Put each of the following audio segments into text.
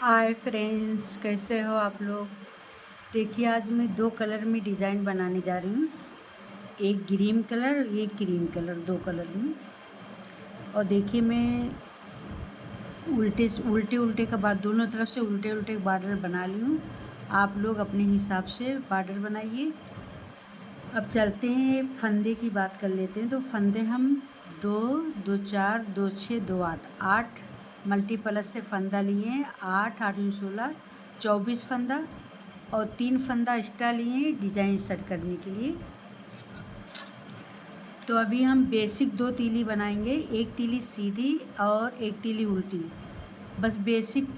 Hi friends, कैसे हो आप लोग। देखिए, आज मैं दो कलर में डिज़ाइन बनाने जा रही हूँ। एक ग्रीन कलर, एक क्रीम कलर, दो कलर में। और देखिए, मैं उल्टे उल्टे का बाद दोनों तरफ से उल्टे उल्टे बॉर्डर बना ली हूँ। आप लोग अपने हिसाब से बॉर्डर बनाइए। अब चलते हैं, फंदे की बात कर लेते हैं। तो फंदे हम दो, 2 4, 2 6, 2 8, 8 मल्टीप्लस से फंदा लिए हैं। 8 8 16, 24 फंदा। और 3 फंदा एक्स्ट्रा लिए हैं डिज़ाइन सेट करने के लिए। तो अभी हम बेसिक 2 तीली बनाएंगे, एक तीली सीधी और एक तीली उल्टी। बस बेसिक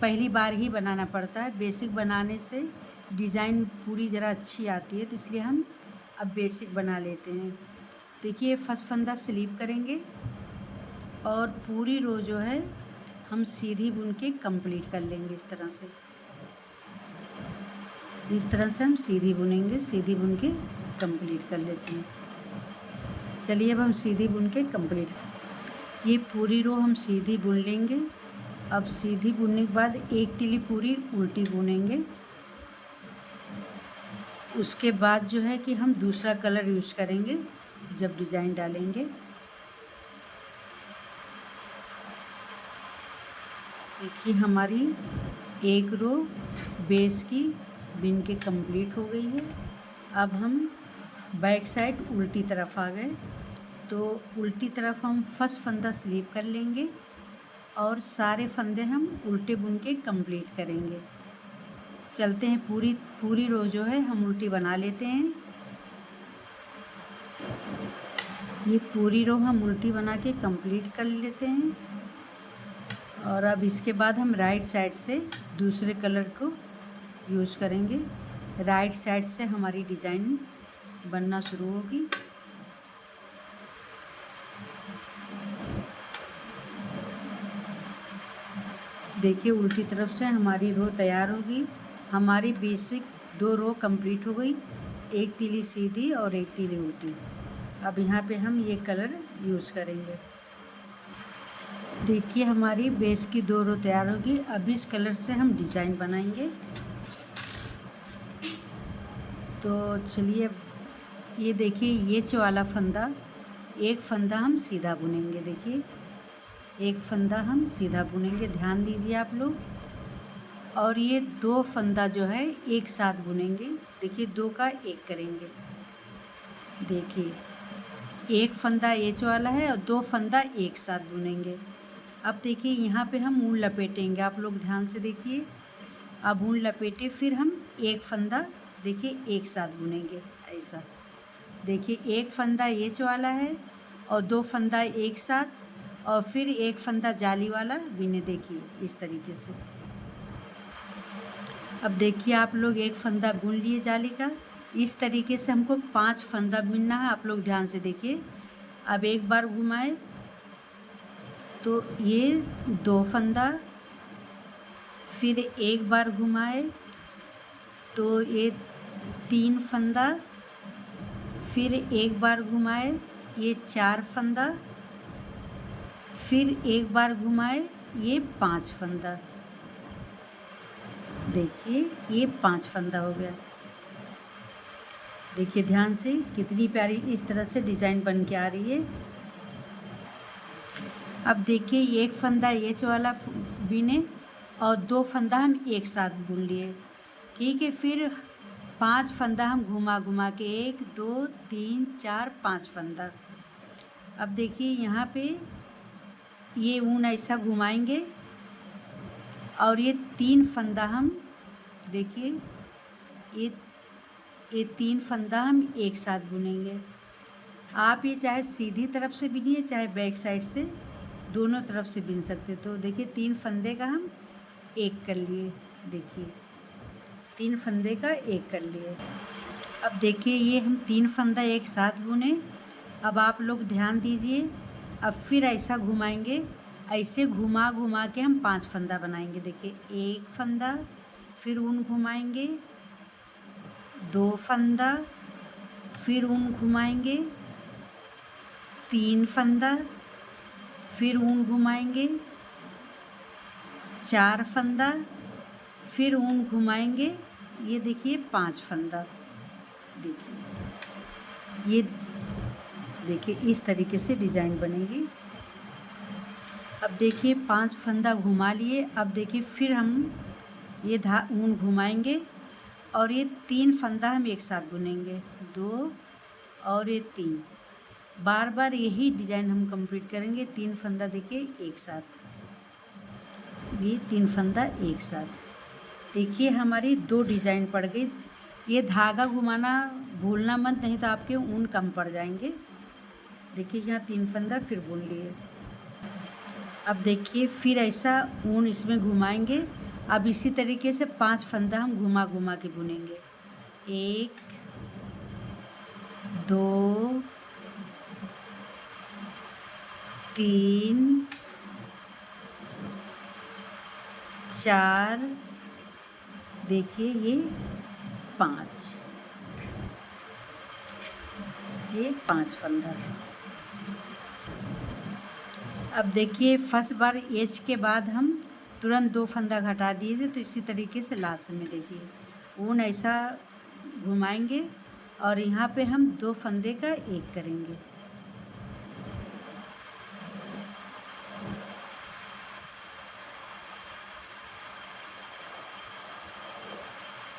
पहली बार ही बनाना पड़ता है। बेसिक बनाने से डिज़ाइन पूरी ज़रा अच्छी आती है, तो इसलिए हम अब बेसिक बना लेते हैं। देखिए, फर्स्ट फंदा स्लीप करेंगे और पूरी रो जो है हम सीधी बुन के कंप्लीट कर लेंगे। इस तरह से हम सीधी बुनेंगे, सीधी बुन के कंप्लीट कर लेते हैं। चलिए, अब हम सीधी बुन के कंप्लीट, ये पूरी रो हम सीधी बुन लेंगे। अब सीधी बुनने के बाद एक तीली पूरी उल्टी बुनेंगे। उसके बाद जो है कि हम दूसरा कलर यूज़ करेंगे जब डिज़ाइन डालेंगे। देखिए, हमारी एक रो बेस की बिन के कंप्लीट हो गई है। अब हम बैक साइड उल्टी तरफ आ गए, तो उल्टी तरफ हम फर्स्ट फंदा स्लीप कर लेंगे और सारे फंदे हम उल्टे बुन के कंप्लीट करेंगे। चलते हैं, पूरी पूरी रो जो है हम उल्टी बना लेते हैं। ये पूरी रो हम उल्टी बना के कंप्लीट कर लेते हैं। और अब इसके बाद हम राइट साइड से दूसरे कलर को यूज़ करेंगे। राइट साइड से हमारी डिज़ाइन बनना शुरू होगी। देखिए, उल्टी तरफ से हमारी रो तैयार होगी। हमारी बेसिक 2 रो कंप्लीट हो गई, एक तीली सीधी और एक तीली उल्टी। अब यहाँ पे हम ये कलर यूज़ करेंगे। देखिए, हमारी बेस की 2 रो तैयार होगी। अब इस कलर से हम डिज़ाइन बनाएंगे। तो चलिए, ये देखिए, ये वाला फंदा, एक फंदा हम सीधा बुनेंगे। देखिए, एक फंदा हम सीधा बुनेंगे, ध्यान दीजिए आप लोग। और ये 2 फंदा जो है एक साथ बुनेंगे। देखिए, 2 का 1 करेंगे। देखिए, एक फंदा एच वाला है और 2 फंदा एक साथ बुनेंगे। अब देखिए, यहाँ पे हम ऊन लपेटेंगे। आप लोग ध्यान से देखिए। अब ऊन लपेटे, फिर हम एक फंदा देखिए एक साथ बुनेंगे। ऐसा देखिए, एक फंदा एच वाला है और 2 फंदा एक साथ, और फिर एक फंदा जाली वाला बिने। देखिए, इस तरीके से। अब देखिए, आप लोग एक फंदा बुन लिए जाली का। इस तरीके से हमको 5 फंदा बुनना है। आप लोग ध्यान से देखिए। अब एक बार घुमाए तो ये 2 फंदा, फिर एक बार घुमाए तो ये 3 फंदा, फिर एक बार घुमाए ये 4 फंदा, फिर एक बार घुमाए ये 5 फंदा। देखिए, ये 5 फंदा हो गया। देखिए ध्यान से, कितनी प्यारी इस तरह से डिज़ाइन बन के आ रही है। अब देखिए, एक फंदा एच वाला बिने और 2 फंदा हम एक साथ बुन लिए। ठीक है, फिर 5 फंदा हम घुमा घुमा के 1 2 3 4 5 फंदा। अब देखिए, यहाँ पे ये ऊन ऐसा घुमाएंगे और ये 3 फंदा हम, देखिए, ये ये 3 फंदा हम एक साथ बुनेंगे। आप ये चाहे सीधी तरफ से बिनिए चाहे बैक साइड से, दोनों तरफ से बिन सकते। तो देखिए, 3 फंदे का हम एक कर लिए। देखिए, 3 फंदे का एक कर लिए। अब देखिए, ये हम 3 फंदा एक साथ बुने। अब आप लोग ध्यान दीजिए। अब फिर ऐसा घुमाएंगे, ऐसे घुमा घुमा के हम 5 फंदा बनाएंगे। देखिए, एक फंदा, फिर ऊन घुमाएंगे, 2 फंदा, फिर ऊन घुमाएंगे, 3 फंदा, फिर ऊन घुमाएंगे, 4 फंदा, फिर ऊन घुमाएंगे, ये देखिए 5 फंदा, देखिए ये देखिए इस तरीके से डिज़ाइन बनेगी। अब देखिए 5 फंदा घुमा लिए। अब देखिए फिर हम ये ऊन घुमाएंगे और ये 3 फंदा हम एक साथ बुनेंगे, 2 और ये 3, बार बार यही डिज़ाइन हम कंप्लीट करेंगे। 3 फंदा देखिए एक साथ, ये 3 फंदा एक साथ, देखिए हमारी 2 डिज़ाइन पड़ गई। ये धागा घुमाना भूलना मत, नहीं तो आपके ऊन कम पड़ जाएंगे। देखिए यहाँ 3 फंदा फिर बुन लिए। अब देखिए फिर ऐसा ऊन इसमें घुमाएंगे। अब इसी तरीके से 5 फंदा हम घुमा घुमा के बुनेंगे, 1 2 3 4, देखिए ये 5, ये 5 फंदा। अब देखिए फर्स्ट बार एज के बाद हम तुरंत 2 फंदा घटा दिए थे, तो इसी तरीके से लास्ट में देखिए ऊन ऐसा घुमाएंगे और यहाँ पे हम 2 फंदे का एक करेंगे।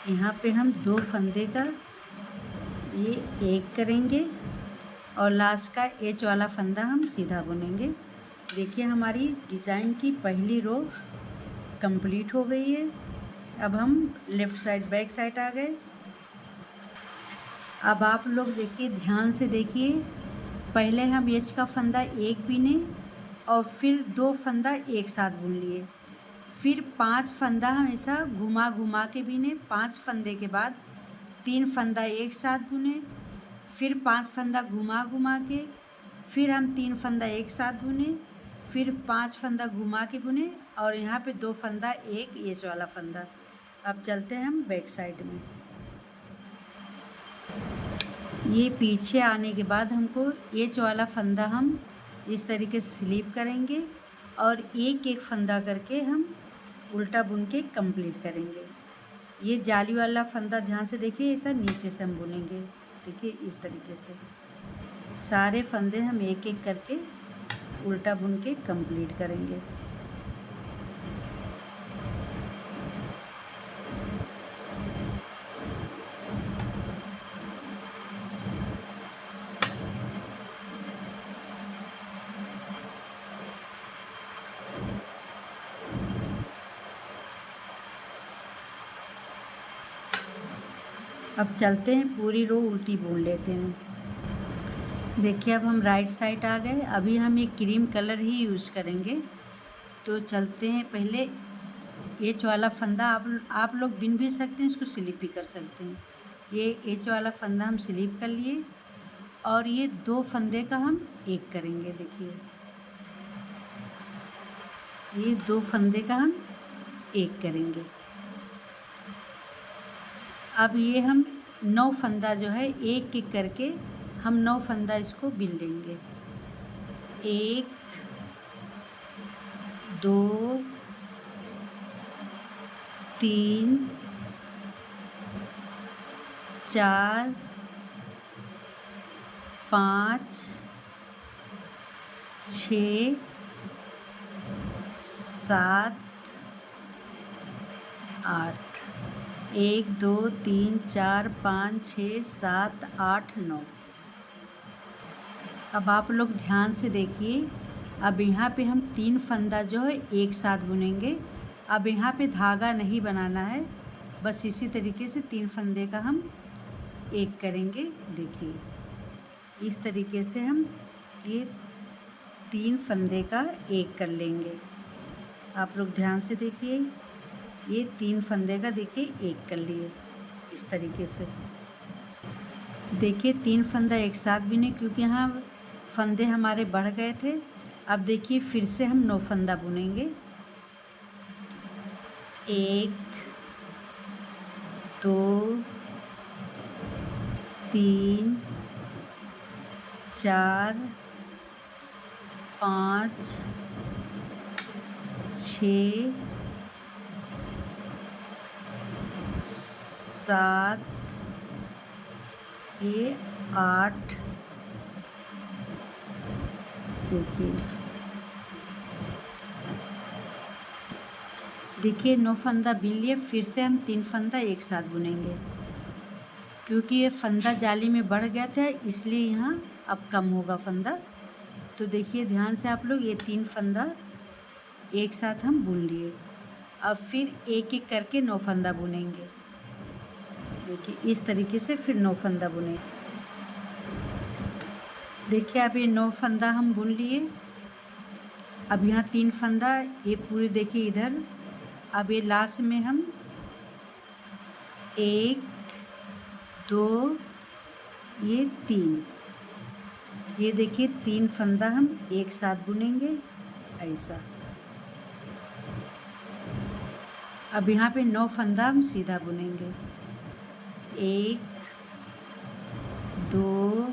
यहाँ पे हम 2 फंदे का ये एक करेंगे और लास्ट का एच वाला फंदा हम सीधा बुनेंगे। देखिए हमारी डिज़ाइन की पहली रो कंप्लीट हो गई है। अब हम लेफ़्ट साइड बैक साइड आ गए। अब आप लोग देखिए, ध्यान से देखिए, पहले हम एच का फंदा एक बीने और फिर 2 फंदा एक साथ बुन लिए, फिर 5 फंदा हम ऐसा घुमा घुमा के बीने, 5 फंदे के बाद 3 फंदा एक साथ बुने, फिर 5 फंदा घुमा घुमा के, फिर हम 3 फंदा एक साथ बुने, फिर 5 फंदा घुमा के बुने और यहाँ पे 2 फंदा एक एच वाला फंदा। अब चलते हैं हम बैक साइड में। ये पीछे आने के बाद हमको एच वाला फंदा हम इस तरीके से स्लिप करेंगे और एक एक फंदा करके हम उल्टा बुन के कंप्लीट करेंगे। ये जाली वाला फंदा ध्यान से देखिए, ऐसा नीचे से हम बुनेंगे। देखिए इस तरीके से सारे फंदे हम एक एक करके उल्टा बुन के कंप्लीट करेंगे। अब चलते हैं, पूरी रो उल्टी बुन लेते हैं। देखिए अब हम राइट साइड आ गए। अभी हम ये क्रीम कलर ही यूज़ करेंगे, तो चलते हैं। पहले एच वाला फंदा आप लोग बिन भी सकते हैं, इसको स्लिप भी कर सकते हैं। ये एच वाला फंदा हम स्लिप कर लिए और ये 2 फंदे का हम एक करेंगे। देखिए ये 2 फंदे का हम एक करेंगे। अब ये हम 9 फंदा जो है एक एक करके हम 9 फंदा इसको बिन लेंगे। 1 2 3 4 5 6 7 8, 1 2 3 4 5 6 7 8 9। अब आप लोग ध्यान से देखिए, अब यहाँ पे हम 3 फंदा जो है एक साथ बुनेंगे। अब यहाँ पे धागा नहीं बनाना है, बस इसी तरीके से 3 फंदे का हम एक करेंगे। देखिए इस तरीके से हम ये 3 फंदे का एक कर लेंगे। आप लोग ध्यान से देखिए, ये 3 फंदे का देखिए एक कर लिए इस तरीके से। देखिए 3 फंदा एक साथ बिने, क्योंकि यहाँ फंदे हमारे बढ़ गए थे। अब देखिए फिर से हम 9 फंदा बुनेंगे। 1 2 3 4 5 6 7, ये 8, देखिए 9 फंदा बुन लिए। फिर से हम 3 फंदा एक साथ बुनेंगे, क्योंकि ये फंदा जाली में बढ़ गया था इसलिए यहाँ अब कम होगा फंदा। तो देखिए ध्यान से आप लोग, ये 3 फंदा एक साथ हम बुन लिए। अब फिर एक एक करके 9 फंदा बुनेंगे। देखिए इस तरीके से फिर 9 फंदा बुने। देखिए अब ये 9 फंदा हम बुन लिए। अब यहाँ 3 फंदा, ये पूरे देखिए इधर। अब ये लास्ट में हम 1, 2, ये 3, ये देखिए 3 फंदा हम एक साथ बुनेंगे ऐसा। अब यहाँ पे 9 फंदा हम सीधा बुनेंगे। 1, 2,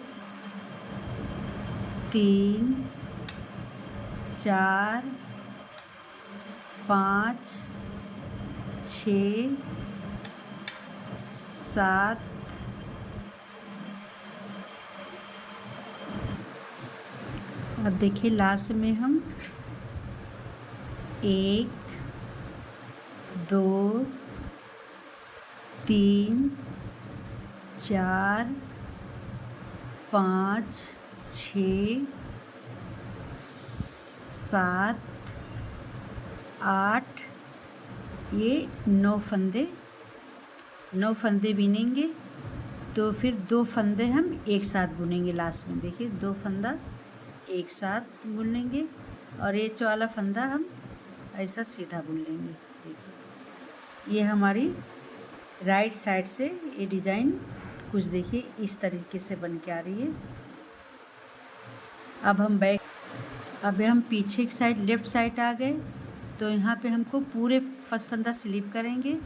3, 4, 5, 6, 7, अब देखिए लास्ट में हम 1, 2, 3, 4, 5, 6, 7, 8, ये 9 फंदे बिनेंगे। तो फिर 2 फंदे हम एक साथ बुनेंगे लास्ट में। देखिए 2 फंदा एक साथ बुन लेंगे और ये वाला फंदा हम ऐसा सीधा बुन लेंगे। देखिए ये हमारी राइट साइड से ये डिज़ाइन कुछ देखिए इस तरीके से बन के आ रही है। अब हम पीछे की साइड लेफ़्ट साइड आ गए। तो यहाँ पे हमको पूरे फर्स्ट फंदा स्लिप करेंगे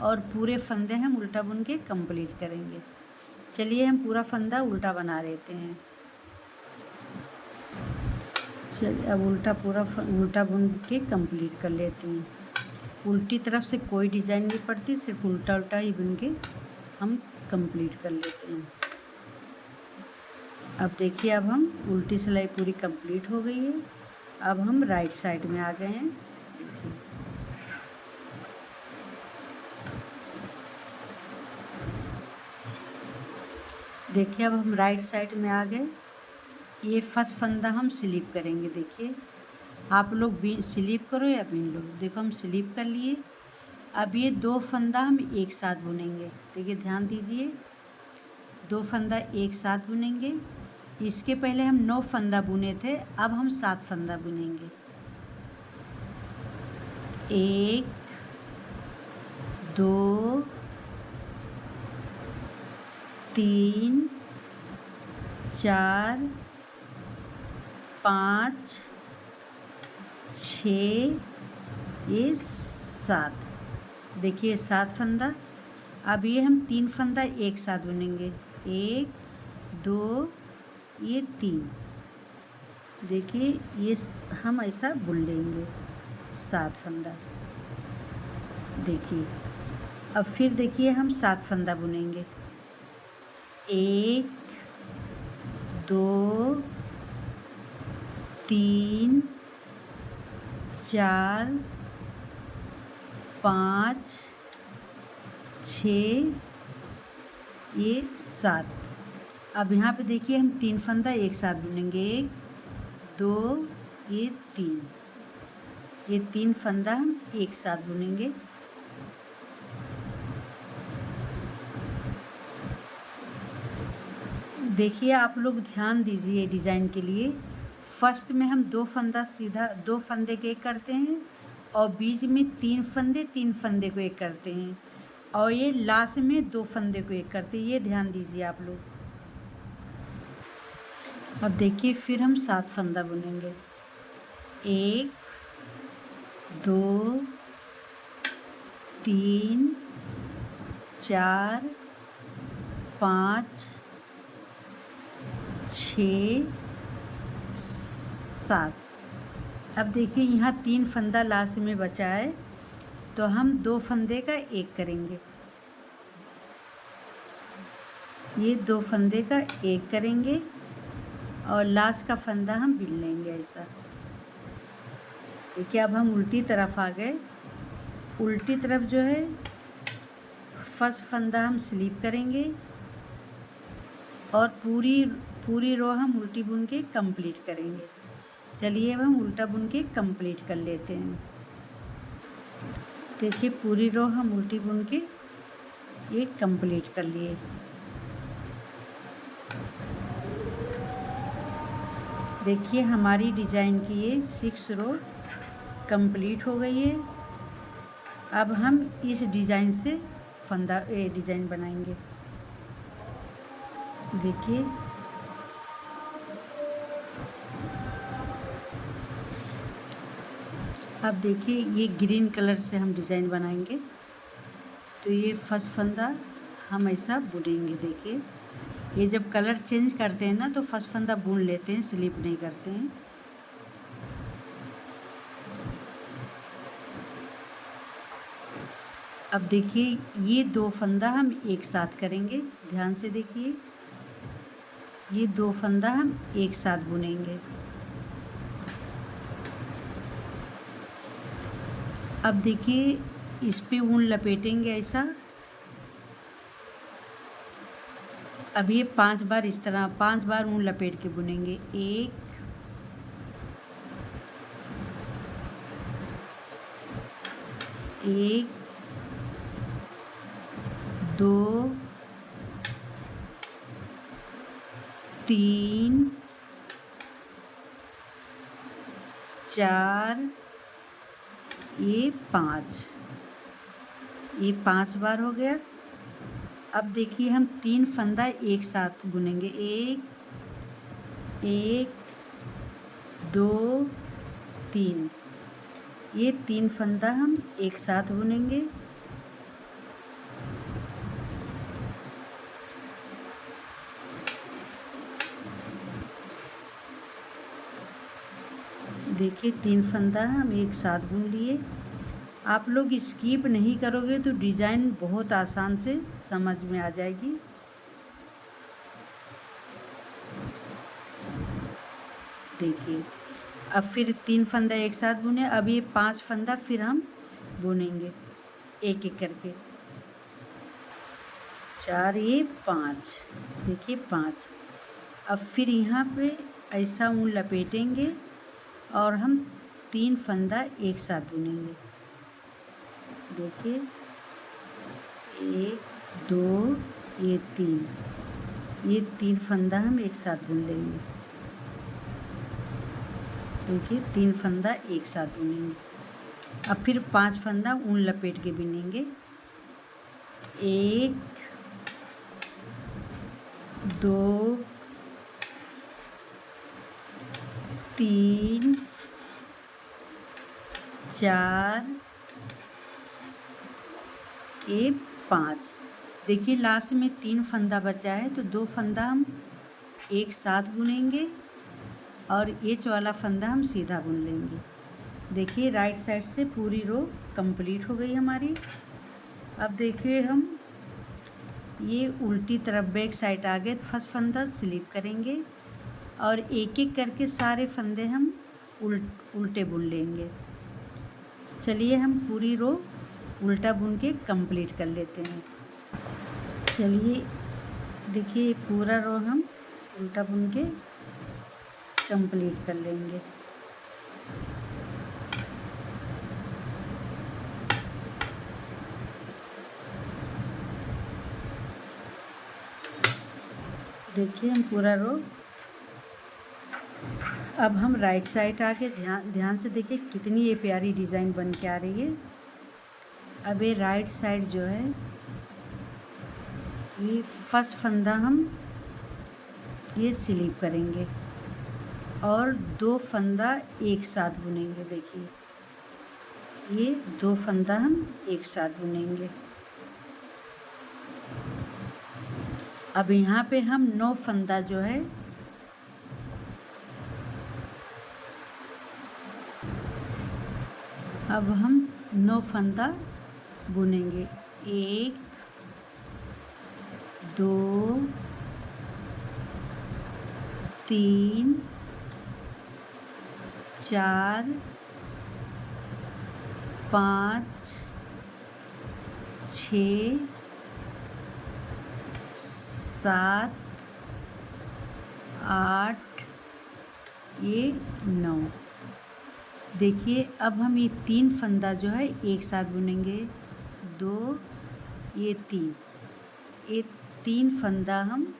और पूरे फंदे हम उल्टा बुन के कंप्लीट करेंगे। चलिए हम पूरा फंदा उल्टा बना लेते हैं। चलिए अब उल्टा बुन के कंप्लीट कर लेते हैं। उल्टी तरफ से कोई डिज़ाइन नहीं पड़ती, सिर्फ उल्टा ही बुन के हम कंप्लीट कर लेते हैं। अब देखिए अब हम उल्टी सिलाई पूरी कंप्लीट हो गई है। अब हम राइट साइड में आ गए हैं। देखिए अब हम राइट साइड में आ गए। ये फर्स्ट फंदा हम स्लिप करेंगे। देखिए आप लोग भी स्लिप करो या बिन लो। देखो हम स्लिप कर लिए। अब ये 2 फंदा हम एक साथ बुनेंगे। देखिए ध्यान दीजिए, 2 फंदा एक साथ बुनेंगे। इसके पहले हम 9 फंदा बुने थे, अब हम 7 फंदा बुनेंगे। 1, 2, 3, 4, 5, 6, ये 7। देखिए 7 फंदा। अब ये हम 3 फंदा एक साथ बुनेंगे। 1, 2, ये 3। देखिए ये हम ऐसा बुन लेंगे 7 फंदा। देखिए अब फिर देखिए हम 7 फंदा बुनेंगे। 1, 2, 3, 4, 5, 6, ये 7। अब यहाँ पे देखिए हम 3 फंदा एक साथ बुनेंगे। 1, 2, ये 3। ये 3 फंदा हम एक साथ बुनेंगे। देखिए आप लोग ध्यान दीजिए डिज़ाइन के लिए। फर्स्ट में हम 2 फंदा सीधा 2 फंदे के एक करते हैं और बीच में 3 फंदे को एक करते हैं और ये लास्ट में 2 फंदे को एक करते हैं। ये ध्यान दीजिए आप लोग। अब देखिए फिर हम 7 फंदा बुनेंगे। 1, 2, 3, 4, 5, 6, 7। अब देखिए यहाँ 3 फंदा लास्ट में बचा है, तो हम 2 फंदे का एक करेंगे। ये 2 फंदे का एक करेंगे और लास्ट का फंदा हम बिन लेंगे ऐसा। देखिए अब हम उल्टी तरफ आ गए। उल्टी तरफ जो है फर्स्ट फंदा हम स्लिप करेंगे और पूरी रो हम उल्टी बुन के कंप्लीट करेंगे। चलिए अब हम उल्टा बुन के कंप्लीट कर लेते हैं। देखिए पूरी रो हम उल्टी बुन के ये कंप्लीट कर लिए। देखिए हमारी डिज़ाइन की ये 6 रो कंप्लीट हो गई है। अब हम इस डिज़ाइन से फंदा डिज़ाइन बनाएंगे। देखिए अब देखिए ये ग्रीन कलर से हम डिज़ाइन बनाएंगे। तो ये फर्स्ट फंदा हम ऐसा बुनेंगे। देखिए ये जब कलर चेंज करते हैं ना तो फर्स्ट फंदा बुन लेते हैं, स्लिप नहीं करते हैं। अब देखिए ये 2 फंदा हम एक साथ करेंगे। ध्यान से देखिए ये 2 फंदा हम एक साथ बुनेंगे। अब देखिए इस पे ऊन लपेटेंगे ऐसा। अब ये 5 बार इस तरह 5 बार ऊन लपेट के बुनेंगे। 1 1 2 3 4 ये 5 बार हो गया। अब देखिए हम 3 फंदा एक साथ बुनेंगे। 1 2 3 ये 3 फंदा हम एक साथ बुनेंगे। देखिए 3 फंदा हम एक साथ बुन लिए। आप लोग स्किप नहीं करोगे तो डिज़ाइन बहुत आसान से समझ में आ जाएगी। देखिए अब फिर 3 फंदा एक साथ बुने। अब ये 5 फंदा फिर हम बुनेंगे एक एक करके। 4 ये 5 देखिए 5। अब फिर यहाँ पे ऐसा ऊन लपेटेंगे और हम 3 फंदा एक साथ बुनेंगे। देखिए 1 2 ये 3 फंदा हम एक साथ बुन लेंगे। देखिए 3 फंदा एक साथ बुनेंगे। अब फिर 5 फंदा ऊन लपेट के बुनेंगे। 1 2 3 4 ये 5। देखिए लास्ट में 3 फंदा बचा है तो 2 फंदा हम एक साथ बुनेंगे और एच वाला फंदा हम सीधा बुन लेंगे। देखिए राइट साइड से पूरी रो कंप्लीट हो गई हमारी। अब देखिए हम ये उल्टी तरफ बैक साइड आ गए। फर्स्ट फंदा स्लिप करेंगे और एक एक करके सारे फंदे हम उल्टे बुन लेंगे। चलिए हम पूरी रो उल्टा बुन के कंप्लीट कर लेते हैं। चलिए देखिए पूरा रो हम उल्टा बुन के कंप्लीट कर लेंगे। देखिए हम पूरा रो। अब हम राइट साइड आके ध्यान से देखिए कितनी ये प्यारी डिज़ाइन बन के आ रही है। अब ये राइट साइड जो है ये फर्स्ट फंदा हम ये स्लिप करेंगे और 2 फंदा एक साथ बुनेंगे। देखिए ये 2 फंदा हम एक साथ बुनेंगे। अब यहाँ पे हम 9 फंदा जो है अब हम 9 फंदा बुनेंगे। 1 2 3 4 5 6 7 8 ये 9। देखिए अब हम ये 3 फंदा जो है एक साथ बुनेंगे। 2 ये 3, ये 3 फंदा हम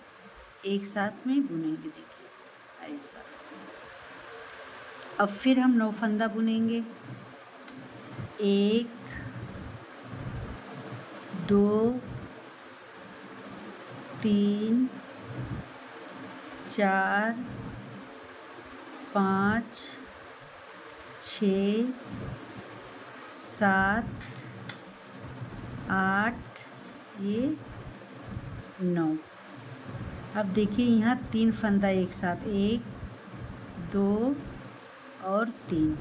एक साथ में बुनेंगे। देखिए ऐसा। अब फिर हम 9 फंदा बुनेंगे। 1 2 3 4 5 6 7 8 ये 9। अब देखिए यहाँ 3 फंदा एक साथ, 1 2 और 3,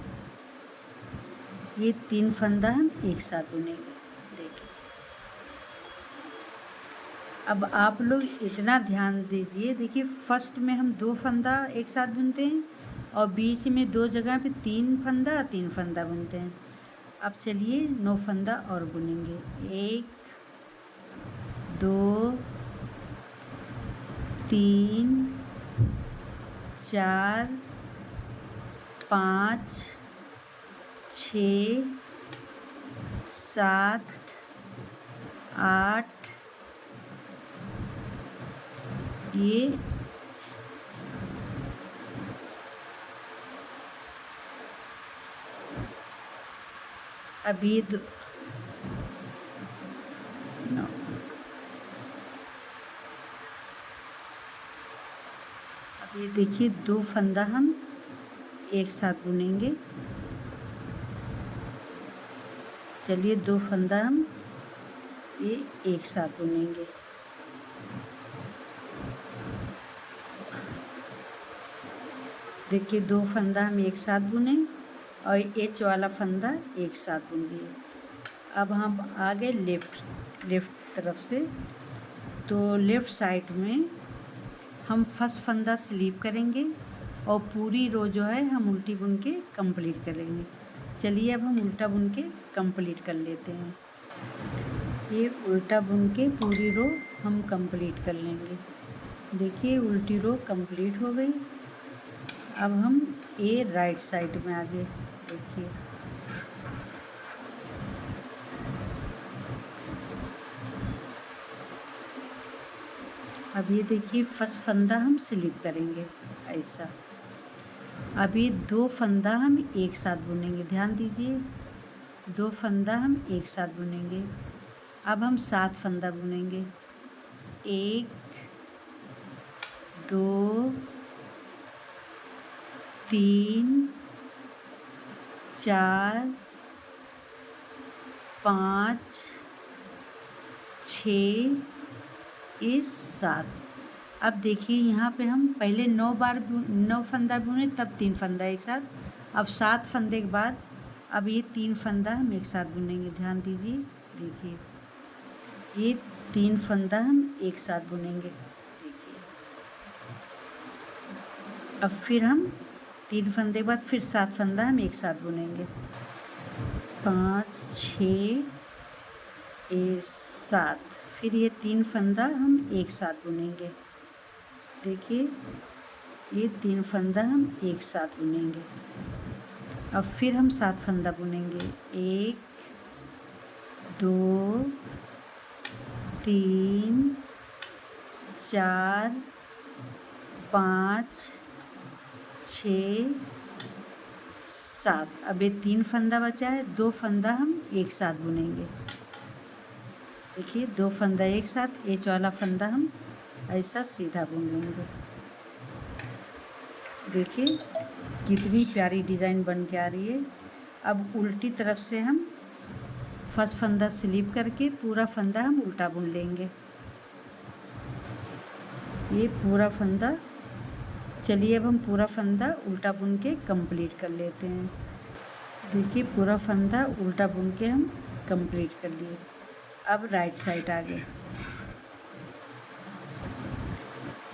ये 3 फंदा हम एक साथ बुनेंगे। देखिए अब आप लोग इतना ध्यान दीजिए। देखिए फर्स्ट में हम 2 फंदा एक साथ बुनते हैं और बीच में 2 जगह पे 3 फंदा बुनते हैं। अब चलिए 9 फंदा और बुनेंगे। 1 2 3 4 5 6 7 8 ये 9। अब ये देखिए 2 फंदा हम एक साथ बुनेंगे। चलिए 2 फंदा हम ये एक साथ बुनेंगे। देखिए 2 फंदा हम एक साथ बुने और एच वाला फंदा एक साथ बुन लिए। अब हम आगे लेफ़्ट तरफ से, तो लेफ़्ट साइड में हम फर्स्ट फंदा स्लीप करेंगे और पूरी रो जो है हम उल्टी बुन के कंप्लीट करेंगे। चलिए अब हम उल्टा बुन के कंप्लीट कर लेते हैं। ये उल्टा बुन के पूरी रो हम कंप्लीट कर लेंगे। देखिए उल्टी रो कंप्लीट हो गई। अब हम ये राइट साइड में आगे देखिए। अब ये देखिए फर्स्ट फंदा हम स्लिप करेंगे ऐसा। अब ये 2 फंदा हम एक साथ बुनेंगे। ध्यान दीजिए 2 फंदा हम एक साथ बुनेंगे। अब हम 7 फंदा बुनेंगे। 1 2 3 4 5 6 ये 7। अब देखिए यहाँ पे हम पहले 9 फंदा बुने, तब 3 फंदा एक साथ। अब 7 फंदे के बाद अब ये 3 फंदा हम एक साथ बुनेंगे। ध्यान दीजिए, देखिए ये 3 फंदा हम एक साथ बुनेंगे। देखिए अब फिर हम 3 फंदे के बाद फिर 7 फंदा हम एक साथ बुनेंगे। 5 6 7, फिर ये 3 फंदा हम एक साथ बुनेंगे। देखिए ये 3 फंदा हम एक साथ बुनेंगे। अब फिर हम 7 फंदा बुनेंगे। 1 2 3 4 5 6 7। अब ये 3 फंदा बचा है, 2 फंदा हम एक साथ बुनेंगे। देखिए 2 फंदा एक साथ, एच वाला फंदा हम ऐसा सीधा बुन लेंगे। देखिए कितनी प्यारी डिज़ाइन बन के आ रही है। अब उल्टी तरफ से हम फर्स्ट फंदा स्लिप करके पूरा फंदा हम उल्टा बुन लेंगे। ये पूरा फंदा, चलिए अब हम पूरा फंदा उल्टा बुन के कंप्लीट कर लेते हैं। देखिए पूरा फंदा उल्टा बुन के हम कंप्लीट कर लिए। अब राइट साइड आगे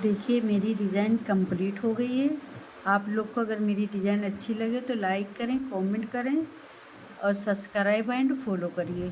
देखिए मेरी डिज़ाइन कंप्लीट हो गई है। आप लोग को अगर मेरी डिज़ाइन अच्छी लगे तो लाइक करें, कमेंट करें और सब्सक्राइब एंड फॉलो करिए।